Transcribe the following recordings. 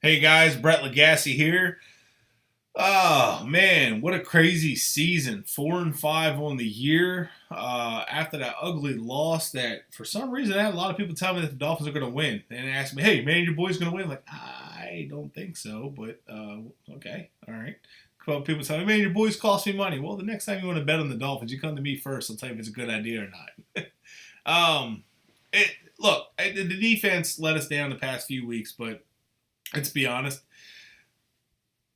Hey guys, Brett Legassi here. Oh man, what a crazy season! 4-5 on the year. After that ugly loss, that for some reason I had a lot of people tell me that the Dolphins are going to win, and ask me, "Hey, man, your boy's going to win?" Like, I don't think so, but okay, all right. A couple people tell me, "Man, your boys cost me money." Well, the next time you want to bet on the Dolphins, you come to me first. I'll tell you if it's a good idea or not. um, the defense let us down the past few weeks, but let's be honest.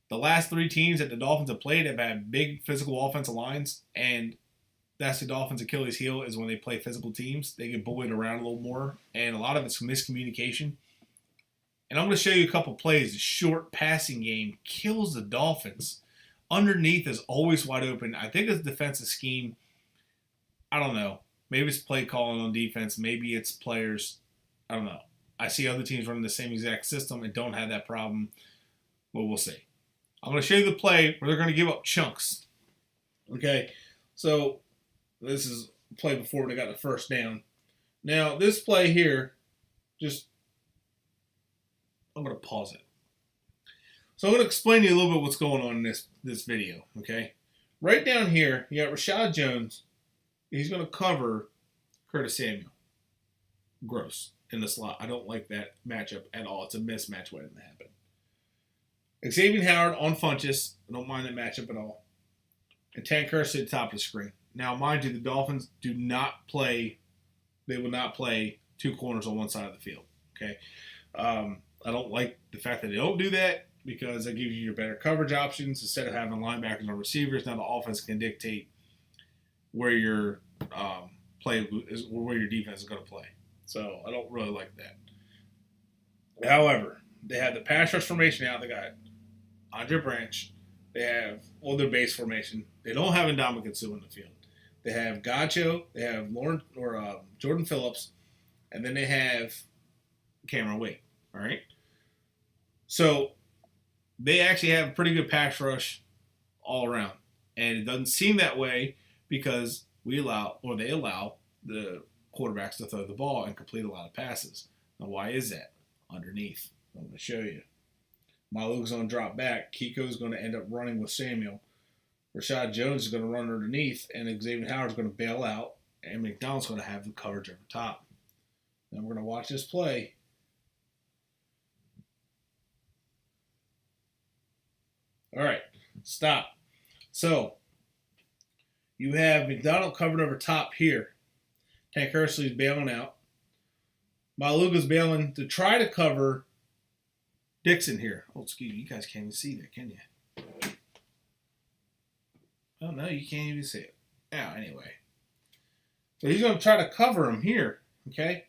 The last three teams that the Dolphins have played have had big physical offensive lines, and that's the Dolphins' Achilles heel is when they play physical teams. They get bullied around a little more, and a lot of it's miscommunication. And I'm going to show you a couple plays. The short passing game kills the Dolphins. Underneath is always wide open. I think it's defensive scheme. I don't know. Maybe it's play calling on defense. Maybe it's players. I don't know. I see other teams running the same exact system and don't have that problem. Well, we'll see. I'm going to show you the play where they're going to give up chunks. Okay, so this is a play before they got the first down. Now, this play here, I'm going to pause it. So I'm going to explain to you a little bit what's going on in this video, okay? Right down here, you got Rashad Jones. He's going to cover Curtis Samuel. Gross in the slot. I don't like that matchup at all. It's a mismatch waiting to happen. Xavier Howard on Funchess. I don't mind that matchup at all. And Tankhurst at the top of the screen. Now, mind you, the Dolphins do not play. They will not play two corners on one side of the field. Okay. I don't like the fact that they don't do that because that gives you your better coverage options instead of having linebackers or receivers. Now the offense can dictate where your play is, or where your defense is going to play. So I don't really like that. However, they have the pass rush formation out. They got Andre Branch. They have their base formation. They don't have Ndamukong Suh in the field. They have Gacho. They have Jordan Phillips, and then they have Cameron Wake. All right. So they actually have a pretty good pass rush all around, and it doesn't seem that way because they allow the quarterbacks to throw the ball and complete a lot of passes. Now, why is that? Underneath, I'm going to show you. Maluga's going to drop back. Kiko's going to end up running with Samuel. Rashad Jones is going to run underneath, and Xavier Howard's going to bail out, and McDonald's going to have the coverage over top. Now we're going to watch this play. All right, stop. So you have McDonald covered over top here. Tank Hursley's bailing out. Maluga's bailing to try to cover Dixon here. Oh, excuse me. You guys can't even see that, can you? Oh, no, you can't even see it. Now, anyway. So he's going to try to cover him here, okay?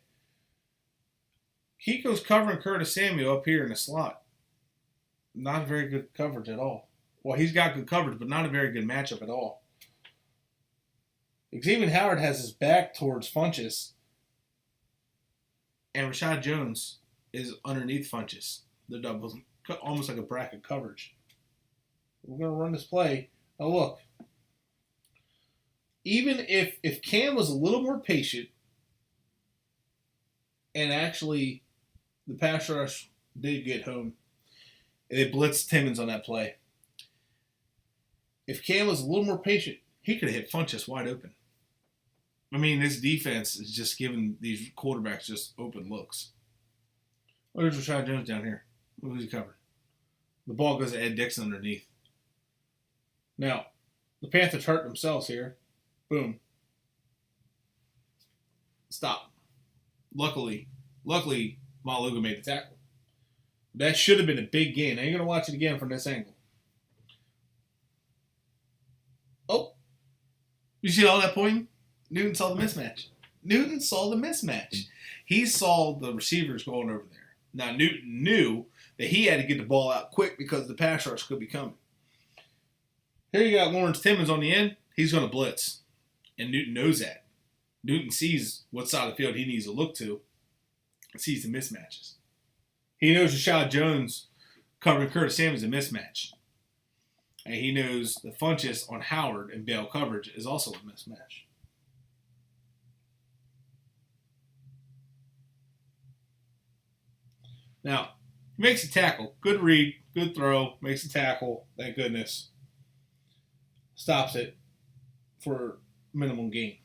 Kiko's covering Curtis Samuel up here in the slot. Not very good coverage at all. Well, he's got good coverage, but not a very good matchup at all. Xavier Howard has his back towards Funchess, and Rashad Jones is underneath Funchess. They're double, almost like a bracket coverage. We're going to run this play. Now look, even if Cam was a little more patient, and actually the pass rush did get home, and they blitzed Timmons on that play. If Cam was a little more patient, he could have hit Funchess wide open. I mean, this defense is just giving these quarterbacks just open looks. Oh, there's Rashad Jones down here. Who's he covered? The ball goes to Ed Dixon underneath. Now, the Panthers hurt themselves here. Boom. Stop. Luckily, Maluga made the tackle. That should have been a big gain. Now you're going to watch it again from this angle. Oh. You see all that pointing? Newton saw the mismatch. He saw the receivers going over there. Now, Newton knew that he had to get the ball out quick because the pass rush could be coming. Here you got Lawrence Timmons on the end. He's going to blitz. And Newton knows that. Newton sees what side of the field he needs to look to and sees the mismatches. He knows Rashad Jones covering Curtis Samuel is a mismatch. And he knows the Funchess on Howard and bail coverage is also a mismatch. Now, He makes a tackle. Good read, good throw, makes a tackle. Thank goodness. Stops it for minimum gain,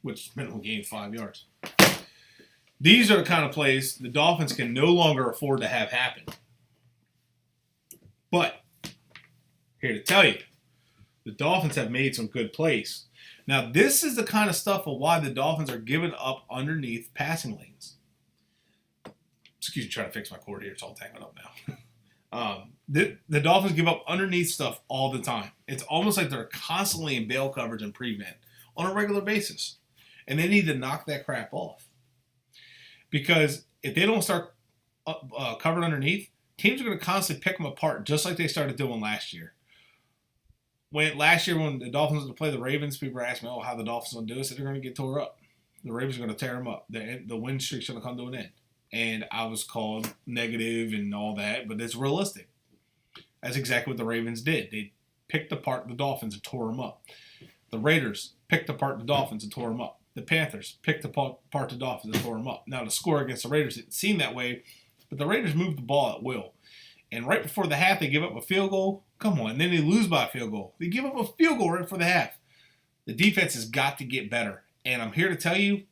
which minimum gain 5 yards. These are the kind of plays the Dolphins can no longer afford to have happen. But, here to tell you, the Dolphins have made some good plays. Now, this is the kind of stuff of why the Dolphins are giving up underneath passing lanes. Excuse me, trying to fix my cord here. It's all tangled up now. The Dolphins give up underneath stuff all the time. It's almost like they're constantly in bail coverage and prevent on a regular basis. And they need to knock that crap off. Because if they don't start covered underneath, teams are going to constantly pick them apart just like they started doing last year. Last year when the Dolphins were to play the Ravens, people were asking me, how the Dolphins going to do this? They're going to get tore up. The Ravens are going to tear them up. The win streak's going to come to an end. And I was called negative and all that, but it's realistic. That's exactly what the Ravens did. They picked apart the Dolphins and tore them up. The Raiders picked apart the Dolphins and tore them up. The Panthers picked apart the Dolphins and tore them up. Now, the score against the Raiders didn't seem that way, but the Raiders moved the ball at will. And right before the half, they give up a field goal. Come on, and then they lose by a field goal. They give up a field goal right before the half. The defense has got to get better. And I'm here to tell you,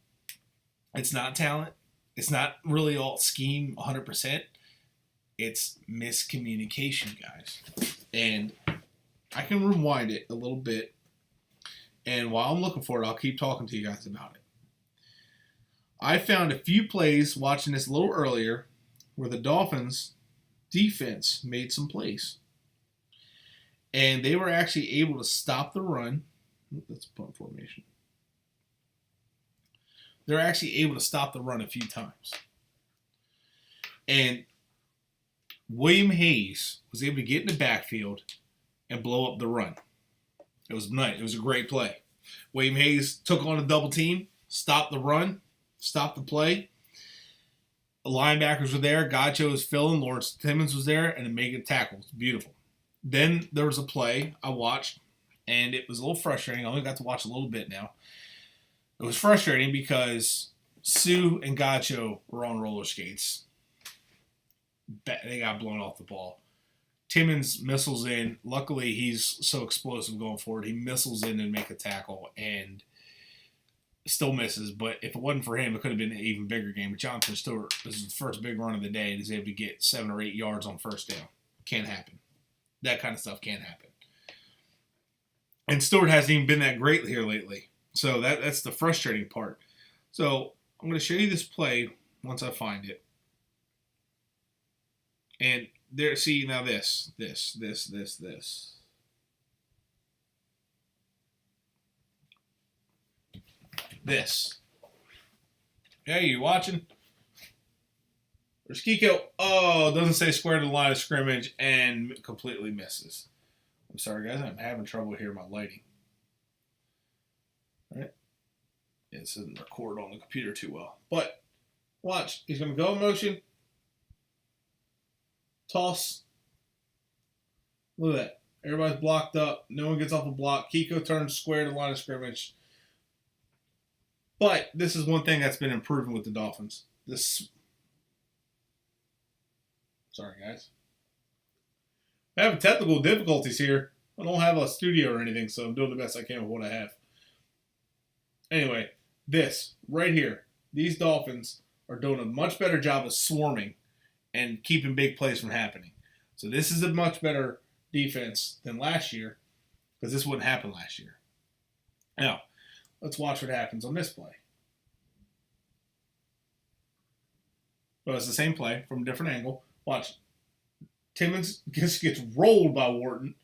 it's not talent. It's not really all scheme 100%. It's miscommunication, guys. And I can rewind it a little bit. And while I'm looking for it, I'll keep talking to you guys about it. I found a few plays watching this a little earlier where the Dolphins defense made some plays. And they were actually able to stop the run. That's punt formation. They're actually able to stop the run a few times. And William Hayes was able to get in the backfield and blow up the run. It was nice. It was a great play. William Hayes took on a double team, stopped the run, stopped the play. The linebackers were there. Gacho was filling. Lawrence Timmons was there, and making tackles. Beautiful. Then there was a play I watched, and it was a little frustrating. I only got to watch a little bit now. It was frustrating because Sue and Gacho were on roller skates. They got blown off the ball. Timmons missiles in. Luckily, he's so explosive going forward. He missiles in and make a tackle and still misses. But if it wasn't for him, it could have been an even bigger game. But Jonathan Stewart, this is the first big run of the day, and he's able to get 7 or 8 yards on first down. Can't happen. That kind of stuff can't happen. And Stewart hasn't even been that great here lately. So that's the frustrating part. So I'm going to show you this play once I find it. And there, see, now this. Hey, you watching? There's Kiko. Oh, doesn't say square to the line of scrimmage and completely misses. I'm sorry, guys. I'm having trouble here with my lighting. All right. Yeah, this doesn't record on the computer too well. But watch. He's going to go in motion. Toss. Look at that. Everybody's blocked up. No one gets off a block. Kiko turns square to the line of scrimmage. But this is one thing that's been improving with the Dolphins. Sorry, guys. I have technical difficulties here. I don't have a studio or anything, so I'm doing the best I can with what I have. Anyway, this right here. These Dolphins are doing a much better job of swarming and keeping big plays from happening. So this is a much better defense than last year because this wouldn't happen last year. Now, let's watch what happens on this play. Well, it's the same play from a different angle. Watch. Timmons gets rolled by Wharton,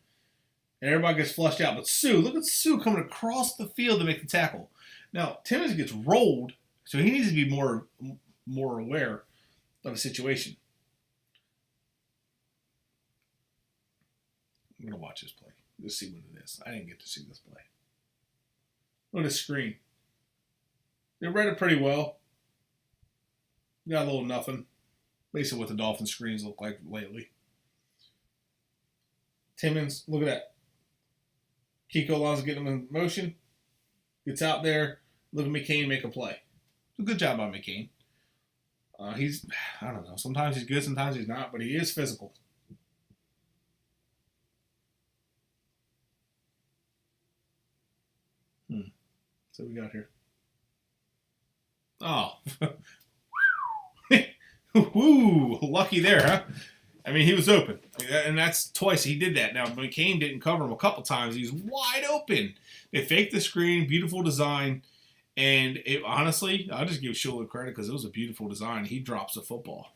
and everybody gets flushed out. But Sue, look at Sue coming across the field to make the tackle. Now, Timmons gets rolled, so he needs to be more aware of the situation. I'm going to watch this play. Let's see what it is. I didn't get to see this play. Look at the screen. They read it pretty well. Got a little nothing. Basically what the Dolphin screens look like lately. Timmons, look at that. Kiko Alonso getting him in motion. Gets out there. Look at McCain make a play. It's a good job by McCain. He's, I don't know, sometimes he's good, sometimes he's not, but he is physical. So we got here. Oh. Woo, lucky there, huh? I mean, he was open. And that's twice he did that. Now, McCain didn't cover him a couple times. He's wide open. They faked the screen, beautiful design. And it, honestly, I'll just give Schuler credit because it was a beautiful design. He drops the football.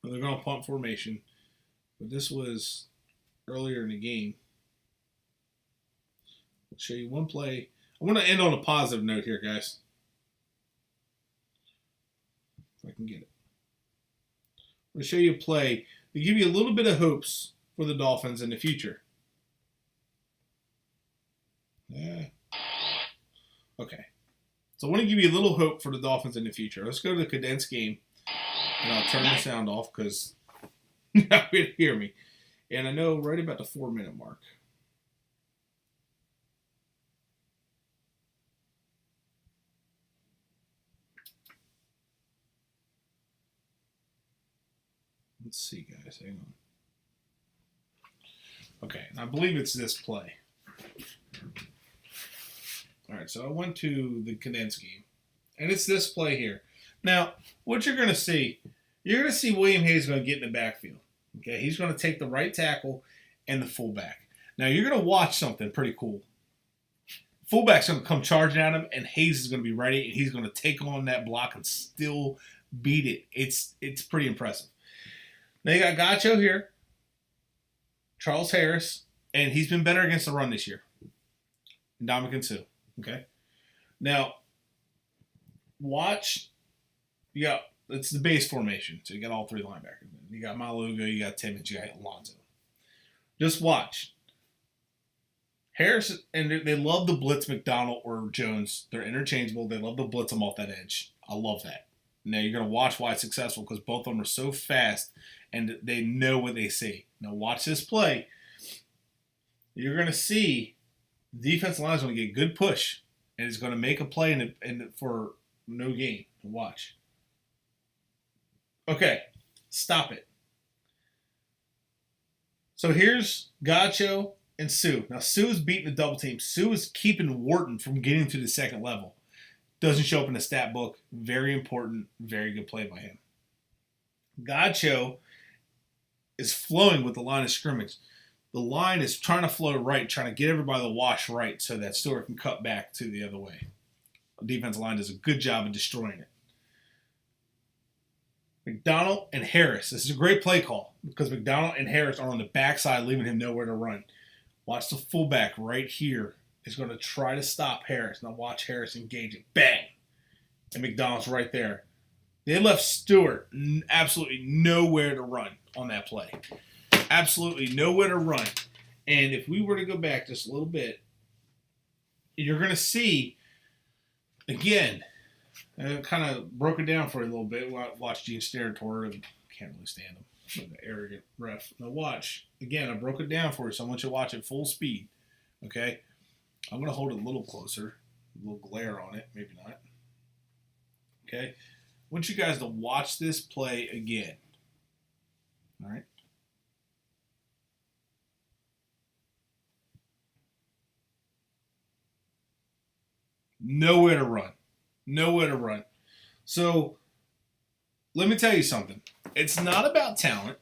Well, they're going to punt formation. But this was earlier in the game. I'll show you one play. I want to end on a positive note here, guys. If I can get it. I'm going to show you a play to give you a little bit of hopes for the Dolphins in the future. Yeah. Okay. So I want to give you a little hope for the Dolphins in the future. Let's go to the condensed game. And I'll turn the sound off because you're not going to hear me. And I know right about the 4-minute mark. Let's see, guys. Hang on. Okay, and I believe it's this play. All right, so I went to the condensed game, and it's this play here. Now, what you're going to see, you're going to see William Hayes going to get in the backfield. Okay, he's going to take the right tackle and the fullback. Now, you're going to watch something pretty cool. Fullback's going to come charging at him, and Hayes is going to be ready, and he's going to take on that block and still beat it. It's pretty impressive. Now you got Gacho here, Charles Harris, and he's been better against the run this year. And Dominican Sue. Okay. Now, watch. It's the base formation. So you got all three linebackers. You got Maluga, you got Timmons, you got Alonzo. Just watch. Harris, and they love the blitz McDonald or Jones. They're interchangeable. They love to blitz them off that edge. I love that. Now you're going to watch why it's successful because both of them are so fast and they know what they see. Now watch this play. You're going to see the defensive line is going to get good push and it's going to make a play for no gain. Watch. Okay, stop it. So here's Gacho and Sue. Now Sue is beating the double team. Sue is keeping Wharton from getting to the second level. Doesn't show up in the stat book. Very important. Very good play by him. Gacho is flowing with the line of scrimmage. The line is trying to flow right, trying to get everybody to wash right so that Stewart can cut back to the other way. The defensive line does a good job of destroying it. McDonald and Harris. This is a great play call because McDonald and Harris are on the backside, leaving him nowhere to run. Watch the fullback right here is going to try to stop Harris. Now watch Harris engage it. Bang! And McDonald's right there. They left Stewart absolutely nowhere to run on that play. Absolutely nowhere to run. And if we were to go back just a little bit, you're going to see, again, I kind of broke it down for you a little bit. Watch Gene Steratore. Can't really stand him. An arrogant ref. Now watch. Again, I broke it down for you, so I want you to watch it full speed. Okay? I'm going to hold it a little closer. A little glare on it. Maybe not. Okay? I want you guys to watch this play again. All right? Nowhere to run. Nowhere to run. So, let me tell you something. It's not about talent.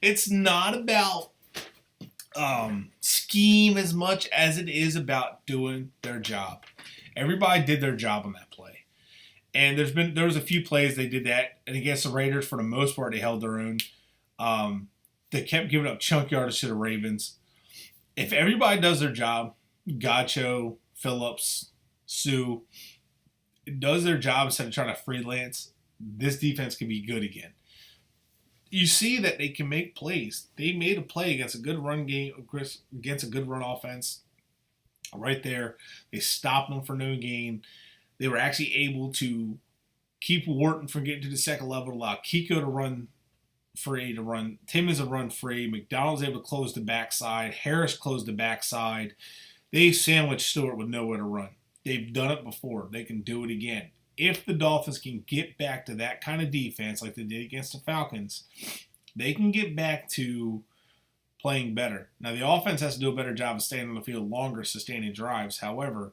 It's not about scheme as much as it is about doing their job. Everybody did their job on that play. And there was a few plays they did that. And against the Raiders, for the most part, they held their own. They kept giving up chunk yardage to the Ravens. If everybody does their job, Gacho, Phillips, Sue, does their job instead of trying to freelance, this defense can be good again. You see that they can make plays. They made a play against a good run game, against a good run offense. Right there, they stopped them for no gain. They were actually able to keep Wharton from getting to the second level, allow Kiko to run free, to run Timmons to run free. McDonald's able to close the backside. Harris closed the backside. They sandwiched Stewart with nowhere to run. They've done it before. They can do it again. if the Dolphins can get back to that kind of defense like they did against the Falcons, they can get back to playing better. Now, the offense has to do a better job of staying on the field longer, sustaining drives. However,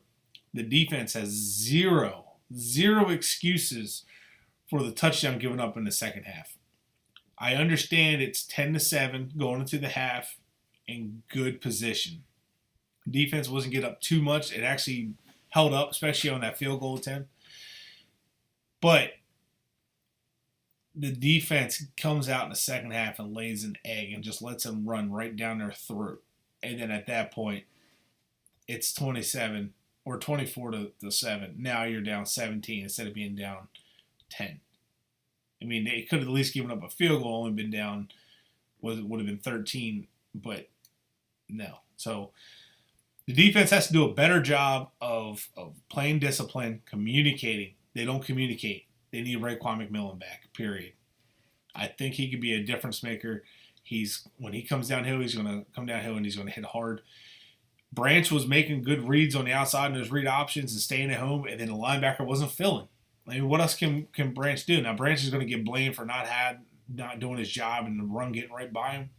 the defense has zero excuses for the touchdown given up in the second half. I understand it's 10-7 going into the half in good position. Defense wasn't getting up too much. It actually held up, especially on that field goal attempt. But the defense comes out in the second half and lays an egg and just lets them run right down their throat. And then at that point, it's 27 or 24-7. Now you're down 17 instead of being down 10. I mean, they could have at least given up a field goal and been down, would have been 13, but no. So the defense has to do a better job of playing discipline, communicating. They don't communicate. They need Raekwon McMillan back, period. I think he could be a difference maker. When he comes downhill, he's going to come downhill and he's going to hit hard. Branch was making good reads on the outside and those read options and staying at home, and then the linebacker wasn't filling. I mean, what else can Branch do? Now, Branch is going to get blamed for not doing his job and the run getting right by him.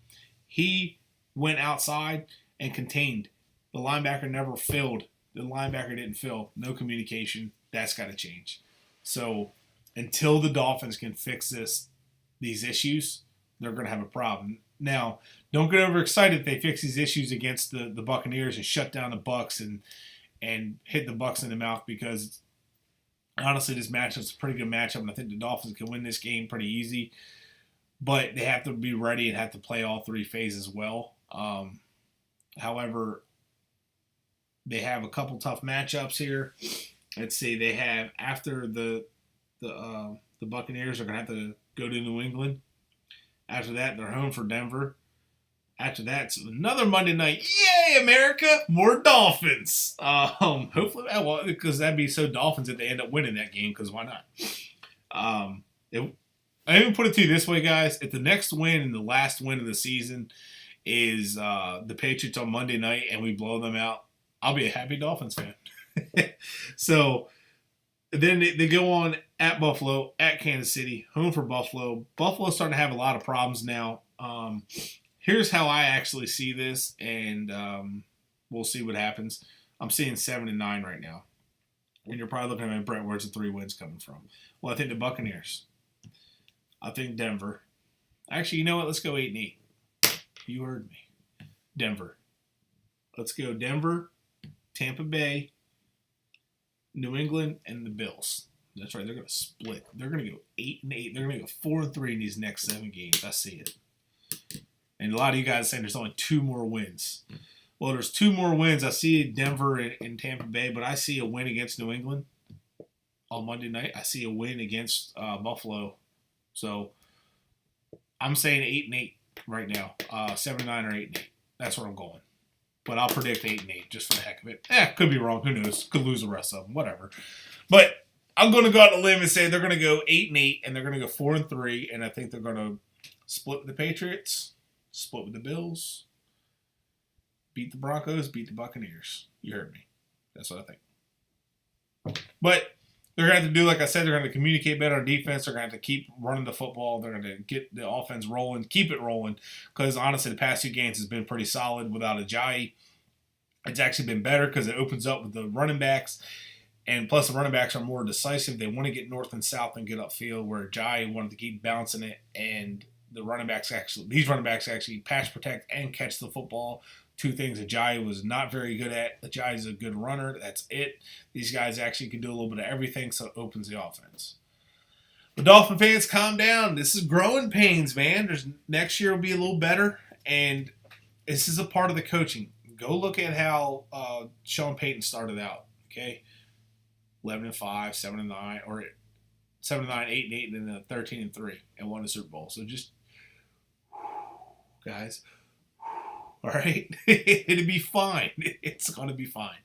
He went outside and contained. The linebacker never filled. The linebacker didn't fill. No communication. That's got to change. So until the Dolphins can fix these issues, they're going to have a problem. Now, don't get overexcited if they fix these issues against the Buccaneers and shut down the Bucs and hit the Bucs in the mouth, because honestly, this matchup's a pretty good matchup, and I think the Dolphins can win this game pretty easy. But they have to be ready and have to play all three phases well. However, they have a couple tough matchups here. Let's see, they have, after the Buccaneers are going to have to go to New England. After that, they're home for Denver. After that, it's another Monday night. Yay, America! More Dolphins. Hopefully, because that'd be so Dolphins if they end up winning that game, because why not? I even put it to you this way, guys. If the next win and the last win of the season is the Patriots on Monday night and we blow them out, I'll be a happy Dolphins fan. So then they go on at Buffalo, at Kansas City, home for Buffalo. Buffalo's starting to have a lot of problems now. Here's how I actually see this, and we'll see what happens. I'm seeing 7-9 right now. And you're probably looking at me, Brett, where's the 3 wins coming from? Well, I think the Buccaneers. I think Denver. Actually, you know what? Let's go 8-8. You heard me. Denver. Let's go Denver, Tampa Bay, New England, and the Bills. That's right. They're going to split. They're going to go 8-8. They're going to go 4-3 in these next 7 games. I see it. And a lot of you guys are saying there's only 2 more wins. Well, there's 2 more wins. I see Denver and Tampa Bay, but I see a win against New England on Monday night. I see a win against Buffalo. So I'm saying 8-8 right now. 7-9 or 8-8. That's where I'm going. But I'll predict 8-8 just for the heck of it. Could be wrong. Who knows? Could lose the rest of them. Whatever. But I'm going to go out on a limb and say they're going to go 8-8 and they're going to go 4-3, and I think they're going to split with the Patriots, split with the Bills, beat the Broncos, beat the Buccaneers. You heard me. That's what I think. But they're going to have to do, like I said, they're going to communicate better on defense. They're going to have to keep running the football. They're going to get the offense rolling, keep it rolling, because honestly, the past 2 games has been pretty solid without Ajayi. It's actually been better because it opens up with the running backs, and plus the running backs are more decisive. They want to get north and south and get upfield, where Ajayi wanted to keep bouncing it, and these running backs actually pass protect and catch the football. 2 things Ajayi was not very good at. Ajayi is a good runner. That's it. These guys actually can do a little bit of everything, so it opens the offense. But Dolphin fans, calm down. This is growing pains, man. Next year will be a little better, and this is a part of the coaching. Go look at how Sean Payton started out, okay? 11-5, 7-9, or 7-9, 8-8, and then 13-3, and won the Super Bowl. So just, guys, all right? It'll be fine. It's going to be fine.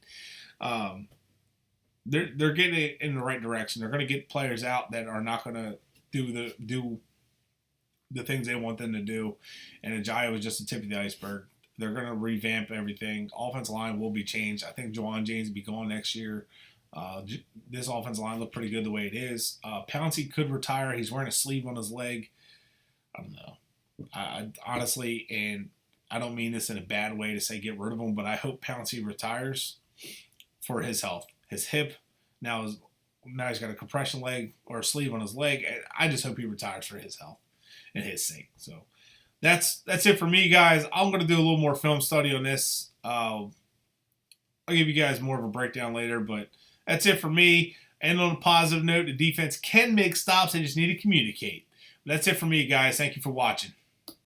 They're getting it in the right direction. They're going to get players out that are not going to do the things they want them to do. And Ajayi was just the tip of the iceberg. They're going to revamp everything. Offensive line will be changed. I think Juwan James will be gone next year. This offensive line looked pretty good the way it is. Pouncey could retire. He's wearing a sleeve on his leg. I don't know. I honestly, and I don't mean this in a bad way to say get rid of him, but I hope Pouncey retires for his health. His hip now he's got a compression leg or a sleeve on his leg. I just hope he retires for his health and his sake. So that's it for me, guys. I'm going to do a little more film study on this. I'll give you guys more of a breakdown later, but that's it for me. And on a positive note, the defense can make stops. They just need to communicate. That's it for me, guys. Thank you for watching.